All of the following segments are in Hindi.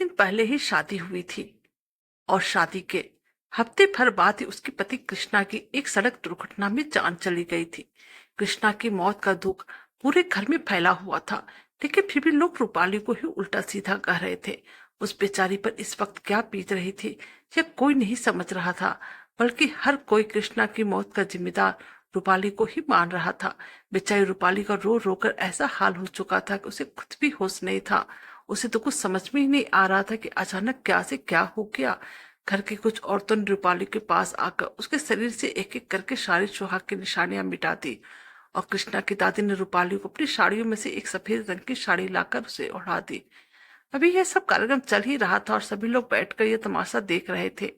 दिन पहले ही शादी हुई थी और शादी के हफ्ते भर बाद ही उसके पति कृष्णा की एक सड़क दुर्घटना में जान चली गई थी। कृष्णा की मौत का दुख पूरे घर में फैला हुआ था, लेकिन फिर भी लोग रूपाली को ही उल्टा सीधा कह रहे थे। उस बेचारी पर इस वक्त क्या बीत रही थी, यह कोई नहीं समझ रहा था, बल्कि हर कोई कृष्णा की मौत का जिम्मेदार रूपाली को ही मान रहा था। बेचारी रूपाली का रो रोकर ऐसा हाल हो चुका था कि उसे खुद भी होश नहीं था। उसे तो कुछ समझ में ही नहीं आ रहा था कि अचानक क्या से क्या हो गया। घर की कुछ औरतों ने रूपाली के पास आकर उसके शरीर से एक एक करके सारी सुहाग की निशानियां मिटा दी और कृष्णा की दादी ने रूपाली को अपनी साड़ियों में से एक सफेद रंग की साड़ी लाकर उसे ओढ़ा दी। अभी यह सब कार्यक्रम चल ही रहा था और सभी लोग बैठकर यह तमाशा देख रहे थे।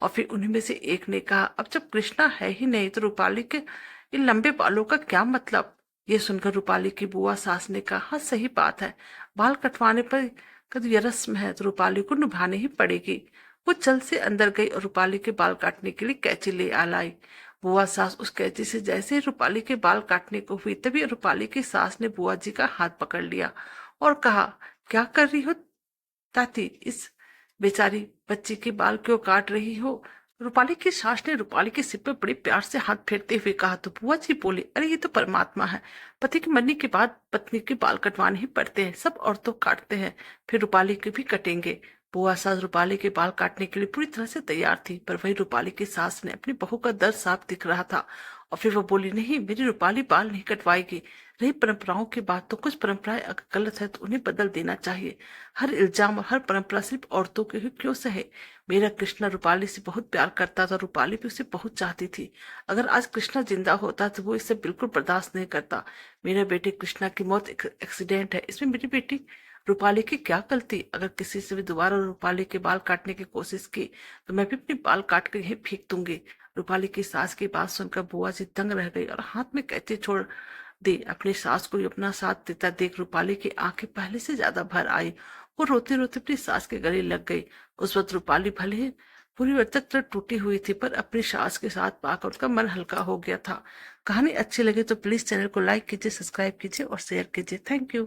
और फिर उन्हीं में से एक ने कहा, अब जब कृष्णा है ही नहीं तो रूपाली के इन लंबे बालों का क्या मतलब। ये सुनकर रूपाली की बुआ सास ने कहा, हाँ सही बात है, बाल कटवाने पर कद ये रस्म है तो रूपाली को निभानी ही पड़ेगी। वो जल्द से अंदर गई और रूपाली के बाल काटने के लिए कैंची ले आ लाई। बुआ सास उस कैंची से जैसे ही रूपाली के बाल काटने को हुई, तभी रूपाली की सास ने बुआ जी का हाथ पकड़ लिया और कहा, क्या कर रही हो ताती, इस बेचारी बच्ची के बाल क्यों काट रही हो। रूपाली की सास ने रूपाली के सिर पर बड़े प्यार से हाथ फेरते हुए कहा तो बुआ जी बोली, अरे ये तो परमात्मा है, पति के मरने के बाद पत्नी के बाल कटवाने ही पड़ते हैं, सब औरतों काटते हैं, फिर रूपाली के भी कटेंगे। बुआ सास रूपाली के बाल काटने के लिए पूरी तरह से तैयार थी, पर वही रूपाली की सास ने अपनी बहू का दर्द साफ दिख रहा था और फिर वो बोली, नहीं मेरी रूपाली बाल नहीं कटवाएगी। रही परंपराओं की बात, तो कुछ परंपराएं अगर गलत है तो उन्हें बदल देना चाहिए। हर इल्जाम और हर परंपरा सिर्फ औरतों के ही क्यों सहे। मेरा कृष्णा रूपाली से बहुत प्यार करता था, रूपाली भी उसे बहुत चाहती थी। अगर आज कृष्णा जिंदा होता तो वो इसे बिल्कुल बर्दाश्त नहीं करता। मेरे बेटे कृष्णा की मौत एक एक्सीडेंट है, इसमें मेरी बेटी रूपाली की क्या गलती। अगर किसी से भी दोबारा रूपाली के बाल काटने की कोशिश की तो मैं भी अपने बाल काट कर यहीं फेंक दूंगी। रूपाली की सास की बात सुनकर बुआ जी दंग रह गई और हाथ में कैंची छोड़ दी। अपनी सास को अपना साथ देता देख रूपाली की आंखें पहले से ज्यादा भर आई। वो रोते रोते अपनी सास के गले लग गई। उस वक्त रूपाली भले ही पूरी तरह टूटी हुई थी, पर अपनी सास के साथ पाकर उसका मन हल्का हो गया था। कहानी अच्छी लगे तो प्लीज चैनल को लाइक कीजिए, सब्सक्राइब कीजिए और शेयर कीजिए। Thank you.